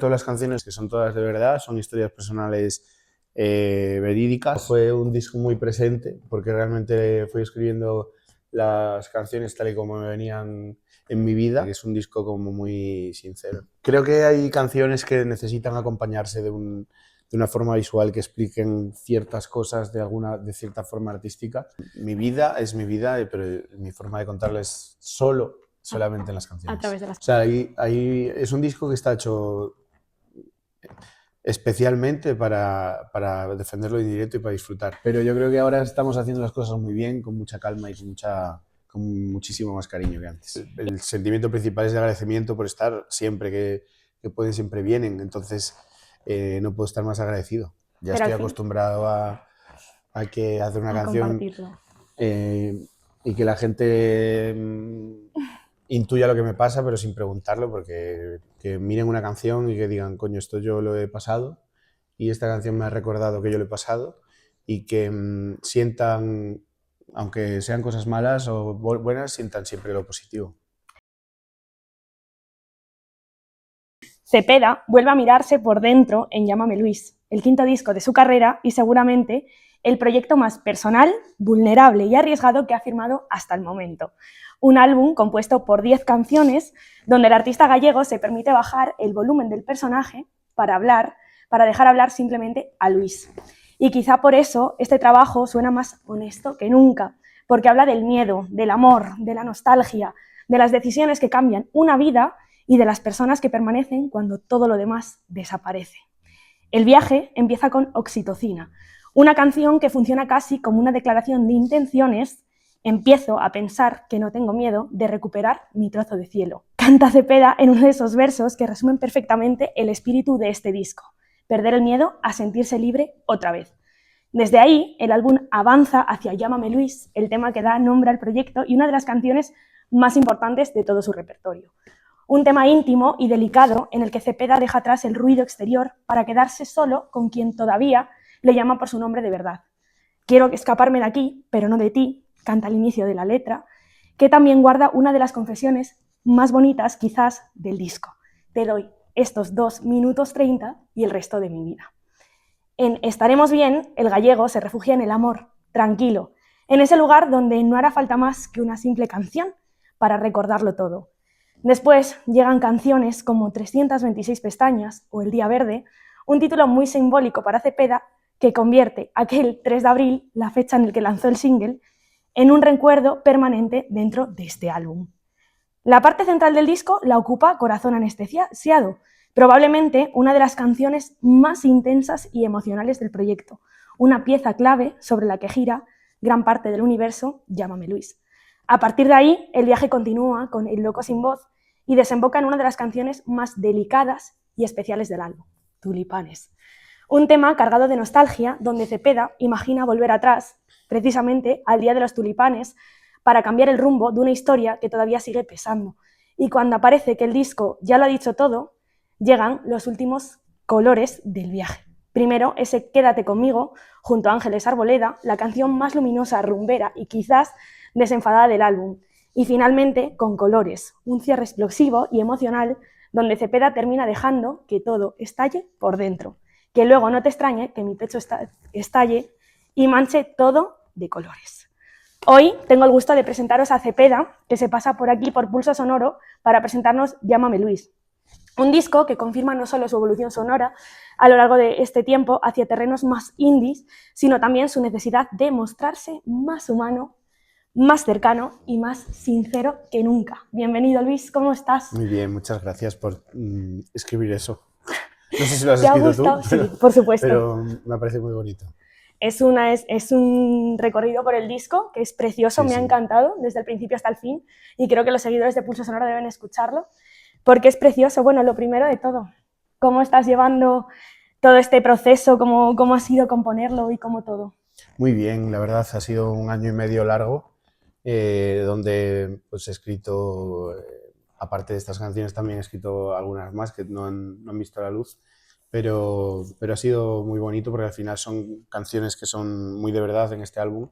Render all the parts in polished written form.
Todas las canciones, que son todas de verdad, son historias personales verídicas. Fue un disco muy presente porque realmente fui escribiendo las canciones tal y como me venían en mi vida. Es un disco como muy sincero. Creo que hay canciones que necesitan acompañarse de una forma visual que expliquen ciertas cosas de cierta forma artística. Mi vida es mi vida, pero mi forma de contarla es solamente en las canciones. A través de las... O sea, es un disco que está hecho especialmente para defenderlo en directo y para disfrutar. Pero yo creo que ahora estamos haciendo las cosas muy bien, con mucha calma y con muchísimo más cariño que antes. El sentimiento principal es de agradecimiento por estar siempre, que pueden, siempre vienen. Entonces, no puedo estar más agradecido. Ya estoy acostumbrado a que hacer una canción y que la gente intuya lo que me pasa, pero sin preguntarlo, porque que miren una canción y que digan, coño, esto yo lo he pasado y esta canción me ha recordado que yo lo he pasado, y que sientan, aunque sean cosas malas o buenas, sientan siempre lo positivo. Cepeda vuelve a mirarse por dentro en Llámame Luis, el quinto disco de su carrera y seguramente el proyecto más personal, vulnerable y arriesgado que ha firmado hasta el momento. Un álbum compuesto por 10 canciones donde el artista gallego se permite bajar el volumen del personaje para dejar hablar simplemente a Luis. Y quizá por eso este trabajo suena más honesto que nunca, porque habla del miedo, del amor, de la nostalgia, de las decisiones que cambian una vida y de las personas que permanecen cuando todo lo demás desaparece. El viaje empieza con Oxitocina, una canción que funciona casi como una declaración de intenciones. Empiezo a pensar que no tengo miedo de recuperar mi trozo de cielo. Canta Cepeda en uno de esos versos que resumen perfectamente el espíritu de este disco: perder el miedo a sentirse libre otra vez. Desde ahí, el álbum avanza hacia Llámame Luis, el tema que da nombre al proyecto y una de las canciones más importantes de todo su repertorio. Un tema íntimo y delicado en el que Cepeda deja atrás el ruido exterior para quedarse solo con quien todavía le llama por su nombre de verdad. Quiero escaparme de aquí, pero no de ti, canta al inicio de la letra, que también guarda una de las confesiones más bonitas quizás del disco. Te doy estos 2 minutos 30 y el resto de mi vida. En Estaremos bien, el gallego se refugia en el amor, tranquilo, en ese lugar donde no hará falta más que una simple canción para recordarlo todo. Después llegan canciones como 326 pestañas o El día verde, un título muy simbólico para Cepeda que convierte aquel 3 de abril, la fecha en la que lanzó el single, en un recuerdo permanente dentro de este álbum. La parte central del disco la ocupa Corazón anestesiado, probablemente una de las canciones más intensas y emocionales del proyecto, una pieza clave sobre la que gira gran parte del universo Llámame Luis. A partir de ahí, el viaje continúa con El loco sin voz y desemboca en una de las canciones más delicadas y especiales del álbum, Tulipanes. Un tema cargado de nostalgia donde Cepeda imagina volver atrás, precisamente al día de los tulipanes, para cambiar el rumbo de una historia que todavía sigue pesando. Y cuando aparece que el disco ya lo ha dicho todo, llegan los últimos colores del viaje. Primero, ese Quédate conmigo, junto a Ángeles Arboleda, la canción más luminosa, rumbera y quizás desenfadada del álbum. Y finalmente, Con colores, un cierre explosivo y emocional donde Cepeda termina dejando que todo estalle por dentro. Que luego no te extrañe que mi pecho estalle y manche todo de colores. Hoy tengo el gusto de presentaros a Cepeda, que se pasa por aquí por Pulso Sonoro para presentarnos Llámame Luis, un disco que confirma no solo su evolución sonora a lo largo de este tiempo hacia terrenos más indies, sino también su necesidad de mostrarse más humano, más cercano y más sincero que nunca. Bienvenido, Luis, ¿cómo estás? Muy bien, muchas gracias por escribir eso. No sé si lo has ¿Te ha escrito gustado? tú, Sí, por supuesto. pero me parece muy bonito. Es un recorrido por el disco que es precioso, me ha encantado desde el principio hasta el fin y creo que los seguidores de Pulso Sonoro deben escucharlo porque es precioso. Bueno, lo primero de todo, ¿cómo estás llevando todo este proceso? ¿Cómo ha sido componerlo y cómo todo? Muy bien, la verdad ha sido un año y medio largo, donde pues, he escrito, aparte de estas canciones, también he escrito algunas más que no han visto la luz, pero ha sido muy bonito porque al final son canciones que son muy de verdad en este álbum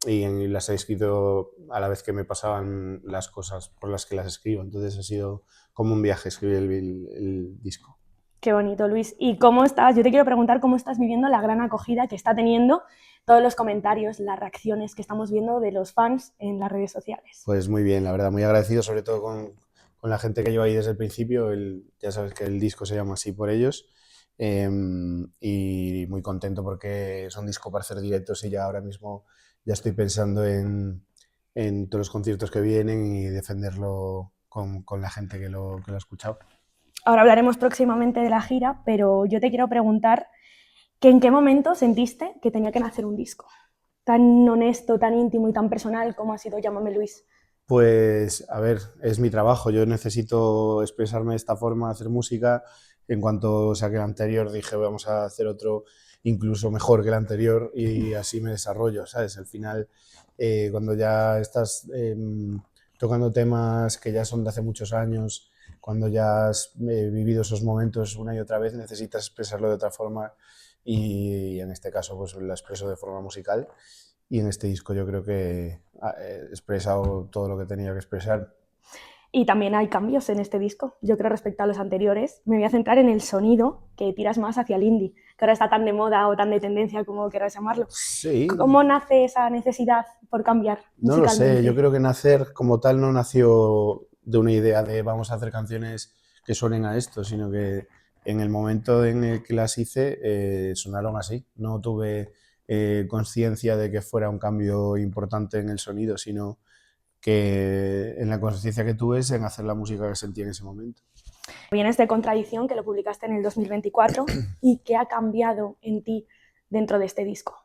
y las he escrito a la vez que me pasaban las cosas por las que las escribo, entonces ha sido como un viaje escribir el disco. Qué bonito, Luis. ¿Y cómo estás? Yo te quiero preguntar cómo estás viviendo la gran acogida que está teniendo todos los comentarios, las reacciones que estamos viendo de los fans en las redes sociales. Pues muy bien, la verdad, muy agradecido, sobre todo con la gente que lleva ahí desde el principio. Ya sabes que el disco se llama así por ellos. Y muy contento porque es un disco para hacer directos y ya ahora mismo ya estoy pensando en todos los conciertos que vienen y defenderlo con la gente que lo ha escuchado. Ahora hablaremos próximamente de la gira, pero yo te quiero preguntar que en qué momento sentiste que tenía que nacer un disco tan honesto, tan íntimo y tan personal como ha sido Llámame Luis. Pues, a ver, es mi trabajo, yo necesito expresarme de esta forma, hacer música. En cuanto saqué el anterior dije, vamos a hacer otro incluso mejor que el anterior y así me desarrollo, ¿sabes? Al final, cuando ya estás tocando temas que ya son de hace muchos años, cuando ya has vivido esos momentos una y otra vez, necesitas expresarlo de otra forma y en este caso pues lo expreso de forma musical. Y en este disco yo creo que he expresado todo lo que tenía que expresar. Y también hay cambios en este disco, yo creo, respecto a los anteriores. Me voy a centrar en el sonido, que tiras más hacia el indie, que ahora está tan de moda o tan de tendencia, como quieras llamarlo. Sí, ¿Cómo nace esa necesidad por cambiar no lo sé, yo musicalmente? creo que nacer como tal no nació de una idea de vamos a hacer canciones que suenen a esto, sino que en el momento en el que las hice sonaron así. No tuve conciencia de que fuera un cambio importante en el sonido, sino que en la conciencia que tuve es en hacer la música que sentí en ese momento. Vienes de Contradicción, que lo publicaste en el 2024, y qué ha cambiado en ti dentro de este disco.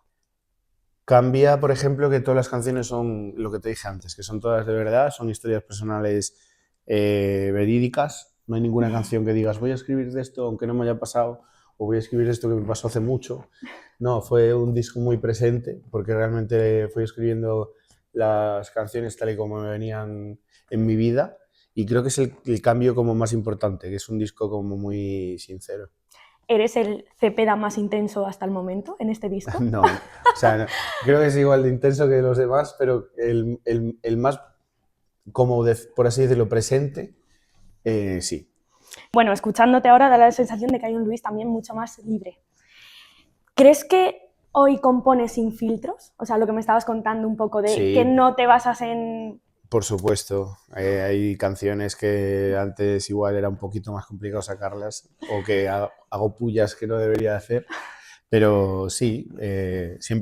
Cambia, por ejemplo, que todas las canciones son lo que te dije antes, que son todas de verdad, son historias personales verídicas. No hay ninguna canción que digas, voy a escribir de esto aunque no me haya pasado, o voy a escribir esto que me pasó hace mucho. No, fue un disco muy presente, porque realmente fui escribiendo las canciones tal y como me venían en mi vida, y creo que es el cambio como más importante, que es un disco como muy sincero. ¿Eres el Cepeda más intenso hasta el momento en este disco? No, o sea, no, creo que es igual de intenso que los demás, pero el más, como por así decirlo, presente, sí. Bueno, escuchándote ahora da la sensación de que hay un Luis también mucho más libre. ¿Crees que hoy compones sin filtros? O sea, lo que me estabas contando un poco de que Sí, no te basas en... por supuesto. Hay canciones que antes igual era un poquito más complicado sacarlas o que hago pullas que no debería hacer. Pero sí,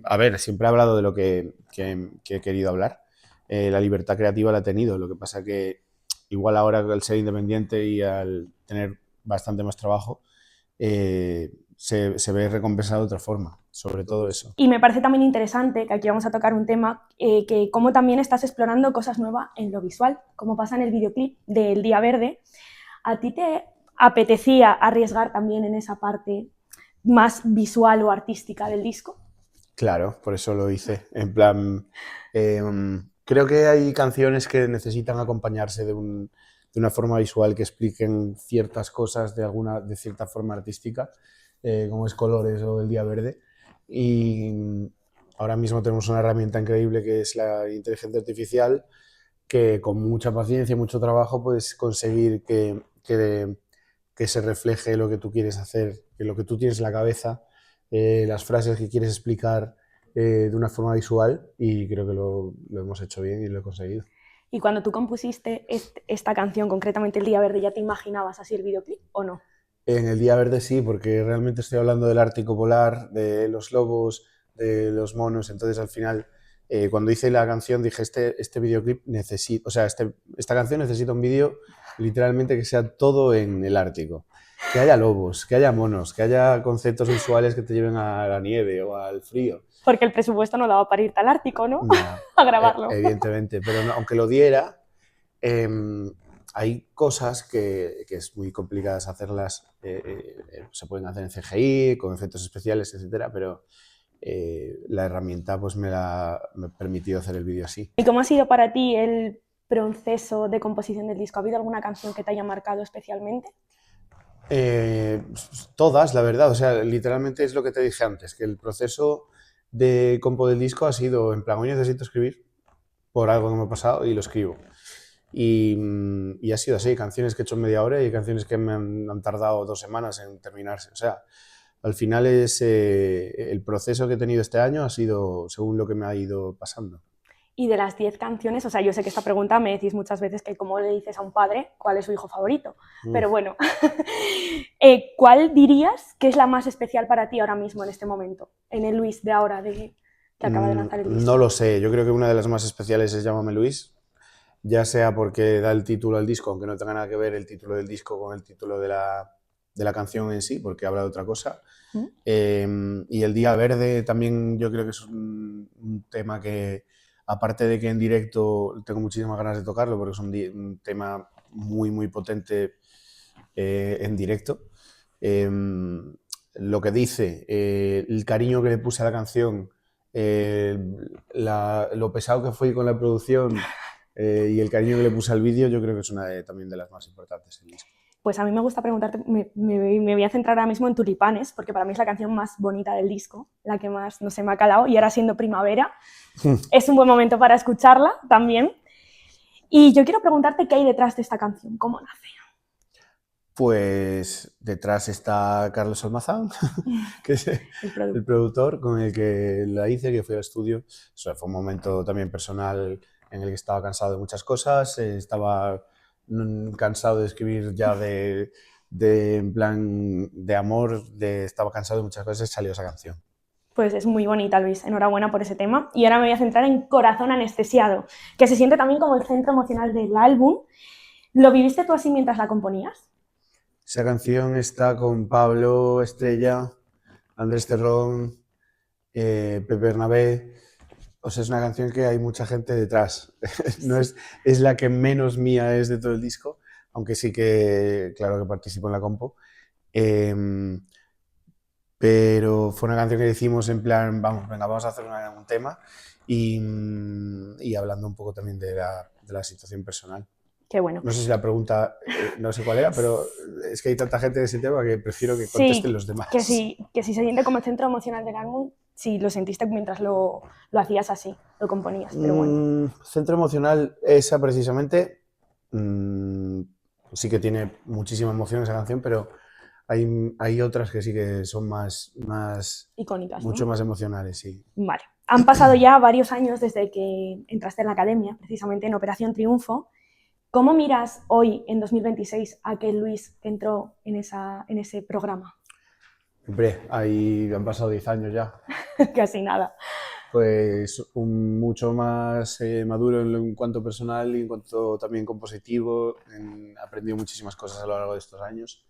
a ver, siempre he hablado de lo que he querido hablar. La libertad creativa la he tenido. Lo que pasa que igual ahora al ser independiente y al tener bastante más trabajo, se ve recompensado de otra forma, sobre todo eso. Y me parece también interesante, que aquí vamos a tocar un tema, que cómo también estás explorando cosas nuevas en lo visual, como pasa en el videoclip del Día Verde. ¿A ti te apetecía arriesgar también en esa parte más visual o artística del disco? Claro, por eso lo hice. En plan, creo que hay canciones que necesitan acompañarse de una forma visual que expliquen ciertas cosas de cierta forma artística, como es Colores o El Día Verde. Y ahora mismo tenemos una herramienta increíble que es la inteligencia artificial, que con mucha paciencia y mucho trabajo puedes conseguir que se refleje lo que tú quieres hacer, que lo que tú tienes en la cabeza, las frases que quieres explicar de una forma visual, y creo que lo hemos hecho bien y lo he conseguido. Y cuando tú compusiste esta canción, concretamente El Día Verde, ¿ya te imaginabas así el videoclip o no? En El Día Verde sí, porque realmente estoy hablando del Ártico Polar, de los lobos, de los monos, entonces al final, cuando hice la canción dije, este videoclip necesita, o sea, esta canción necesita un vídeo literalmente que sea todo en el Ártico. Que haya lobos, que haya monos, que haya conceptos visuales que te lleven a la nieve o al frío. Porque el presupuesto no daba para irte al Ártico, ¿no? No, A grabarlo. evidentemente, pero aunque lo diera, hay cosas que es muy complicadas hacerlas, se pueden hacer en CGI, con efectos especiales, etcétera, pero la herramienta pues me ha permitido hacer el vídeo así. ¿Y cómo ha sido para ti el proceso de composición del disco? ¿Ha habido alguna canción que te haya marcado especialmente? Todas, la verdad, o sea, literalmente es lo que te dije antes, que el proceso de compo del disco ha sido en plan, hoy necesito escribir por algo que me ha pasado y lo escribo. y ha sido así, canciones que he hecho en media hora y canciones que me han tardado 2 semanas en terminarse. O sea, al final el proceso que he tenido este año ha sido según lo que me ha ido pasando. Y de las 10 canciones, o sea, yo sé que esta pregunta me decís muchas veces que cómo le dices a un padre cuál es su hijo favorito, pero bueno, ¿cuál dirías que es la más especial para ti ahora mismo en este momento, en el Luis de ahora, que acaba de lanzar el disco? No lo sé, yo creo que una de las más especiales es Llámame Luis, ya sea porque da el título al disco, aunque no tenga nada que ver el título del disco con el título de la canción en sí, porque habla de otra cosa. Y el Día Verde también yo creo que es un tema que, aparte de que en directo tengo muchísimas ganas de tocarlo, porque es un tema muy, muy potente en directo. Lo que dice, el cariño que le puse a la canción, lo pesado que fui con la producción y el cariño que le puse al vídeo, yo creo que es también de las más importantes del disco. Pues a mí me gusta preguntarte, me voy a centrar ahora mismo en Tulipanes, porque para mí es la canción más bonita del disco, la que más, no sé, me ha calado, y ahora siendo primavera, es un buen momento para escucharla también. Y yo quiero preguntarte qué hay detrás de esta canción, cómo nace. Pues detrás está Carlos Almazán, que es el productor con el que la hice, que fui al estudio. O sea, fue un momento también personal en el que estaba cansado de muchas cosas, estaba cansado de escribir ya en plan de amor, estaba cansado de muchas cosas, salió esa canción. Pues es muy bonita, Luis, enhorabuena por ese tema. Y ahora me voy a centrar en Corazón Anestesiado, que se siente también como el centro emocional del álbum. ¿Lo viviste tú así mientras la componías? Esa canción está con Pablo Estrella, Andrés Terrón, Pepe Bernabé. O sea, es una canción que hay mucha gente detrás. No es la que menos mía es de todo el disco, aunque sí que, claro que participo en la compo. Pero fue una canción que decimos en plan, vamos a hacer un tema y hablando un poco también de la situación personal. Qué bueno. No sé si la pregunta, no sé cuál era, pero es que hay tanta gente de ese tema que prefiero que contesten los demás. Que sí se siente como el centro emocional del álbum, si lo sentiste mientras lo hacías así, lo componías, pero bueno. Centro emocional, esa precisamente, sí que tiene muchísima emoción esa canción, pero hay otras que sí que son más icónicas, mucho ¿no? Más emocionales, sí. Vale. Han pasado ya varios años desde que entraste en la academia, precisamente en Operación Triunfo. ¿Cómo miras hoy, en 2026, a aquel Luis que entró en ese programa? Hombre, han pasado 10 años ya. Casi nada. Pues mucho más maduro en cuanto personal y en cuanto también compositivo. He aprendido muchísimas cosas a lo largo de estos años.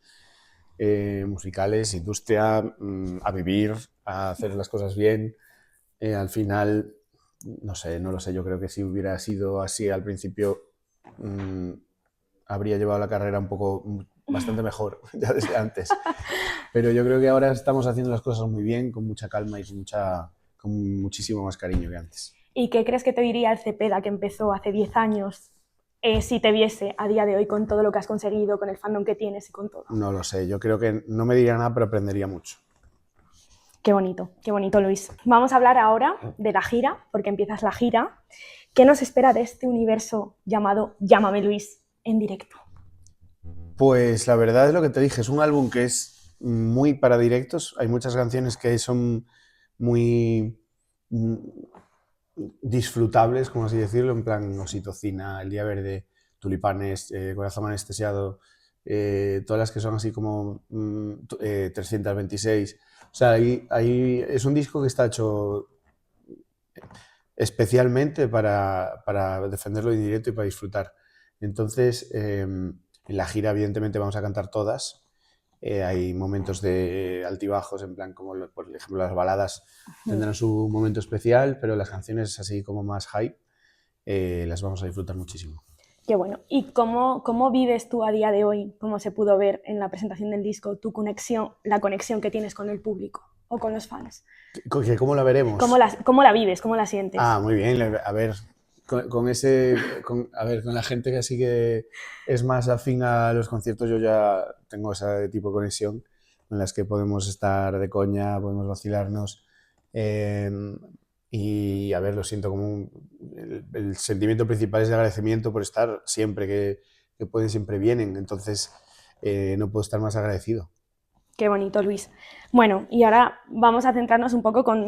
Musicales, industria, a vivir, a hacer las cosas bien. Al final, no lo sé, yo creo que si hubiera sido así al principio, habría llevado la carrera bastante mejor, ya desde antes. Pero yo creo que ahora estamos haciendo las cosas muy bien, con mucha calma y con muchísimo más cariño que antes. ¿Y qué crees que te diría el Cepeda que empezó hace 10 años si te viese a día de hoy con todo lo que has conseguido, con el fandom que tienes y con todo? No lo sé, yo creo que no me diría nada, pero aprendería mucho. Qué bonito, Luis. Vamos a hablar ahora de la gira, porque empiezas la gira. ¿Qué nos espera de este universo llamado Llámame Luis en directo? Pues la verdad es lo que te dije, es un álbum que es muy para directos. Hay muchas canciones que son muy disfrutables, como así decirlo, en plan Oxitocina, El Día Verde, Tulipanes, Corazón Anestesiado, todas las que son así como 326. O sea, es un disco que está hecho especialmente para defenderlo en directo y para disfrutar. Entonces, en la gira evidentemente vamos a cantar todas. Hay momentos de altibajos, en plan como por ejemplo las baladas tendrán su momento especial, pero las canciones así como más hype las vamos a disfrutar muchísimo. Qué bueno. ¿Y cómo vives tú a día de hoy, cómo se pudo ver en la presentación del disco, la conexión que tienes con el público o con los fans? ¿Cómo la veremos? ¿Cómo la vives? ¿Cómo la sientes? Muy bien. A ver, con la gente que así que es más afín a los conciertos, yo ya tengo ese tipo de conexión en las que podemos estar de coña, podemos vacilarnos. y a ver, lo siento como el sentimiento principal es de agradecimiento por estar siempre, que pueden, siempre vienen, entonces no puedo estar más agradecido. Qué bonito, Luis. Bueno, y ahora vamos a centrarnos un poco con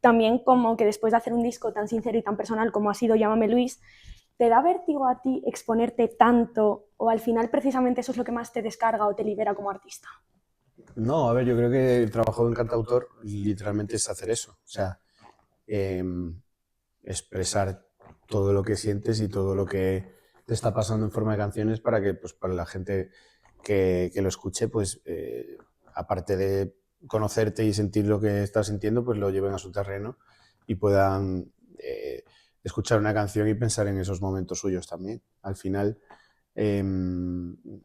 también como que después de hacer un disco tan sincero y tan personal como ha sido Llámame Luis, ¿te da vértigo a ti exponerte tanto o al final precisamente eso es lo que más te descarga o te libera como artista? No, a ver, yo creo que el trabajo de un cantautor literalmente es hacer eso, o sea, expresar todo lo que sientes y todo lo que te está pasando en forma de canciones para que, pues, para la gente que lo escuche, pues, aparte de conocerte y sentir lo que estás sintiendo, pues lo lleven a su terreno y puedan escuchar una canción y pensar en esos momentos suyos también. Al final,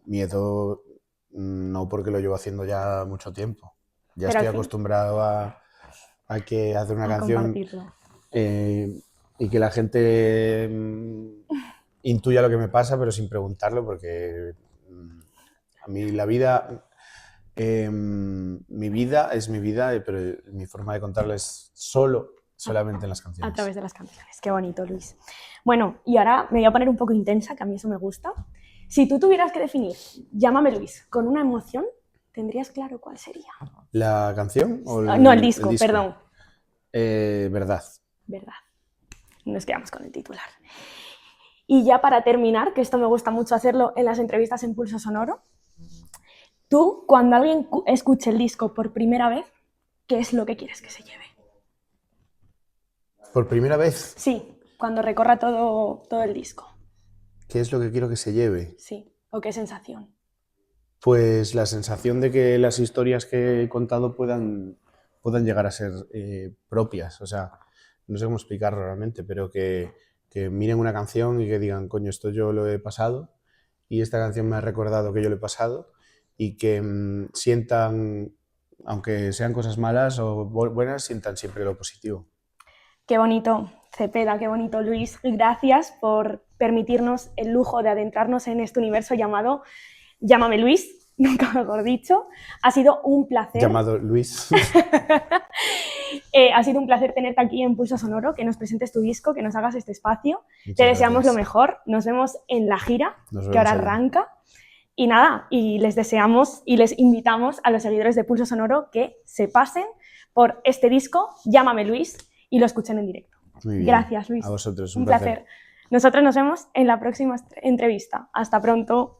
miedo no, porque lo llevo haciendo ya mucho tiempo. Ya Pero estoy al fin, acostumbrado a que hacer una a canción compartirlo. y que la gente intuya lo que me pasa, pero sin preguntarlo, porque a mí la vida, mi vida es mi vida, pero mi forma de contarla es solamente en las A canciones. través de las canciones. Qué bonito, Luis. Bueno, y ahora me voy a poner un poco intensa, que a mí eso me gusta. Si tú tuvieras que definir Llámame Luis con una emoción, ¿tendrías claro cuál sería? ¿La canción o No, el el disco, disco? perdón. Verdad. Verdad. Nos quedamos con el titular. Y ya para terminar, que esto me gusta mucho hacerlo en las entrevistas en Pulso Sonoro, tú, cuando alguien escuche el disco por primera vez, ¿qué es lo que quieres que se lleve? Por primera vez, Sí, cuando recorra todo el disco. ¿qué es lo que quiero que se lleve? Sí, o qué sensación. Pues la sensación de que las historias que he contado puedan llegar a ser propias. O sea, no sé cómo explicarlo realmente, pero que miren una canción y que digan, coño, esto yo lo he pasado y esta canción me ha recordado que yo lo he pasado y que sientan, aunque sean cosas malas o buenas, sientan siempre lo positivo. Qué bonito, Cepeda, qué bonito, Luis. Gracias por permitirnos el lujo de adentrarnos en este universo llamado Llámame Luis, nunca mejor dicho. Ha sido un placer. Llamado Luis. Ha sido un placer tenerte aquí en Pulso Sonoro, que nos presentes tu disco, que nos hagas este espacio. Muchas Te deseamos gracias. lo mejor. Nos vemos en la gira, Nos que ahora vemos allá. arranca. Y nada, y les deseamos y les invitamos a los seguidores de Pulso Sonoro que se pasen por este disco, Llámame Luis, y lo escuchen en directo. Muy bien. Gracias, Luis. A vosotros, Un placer. Nosotros nos vemos en la próxima entrevista. Hasta pronto.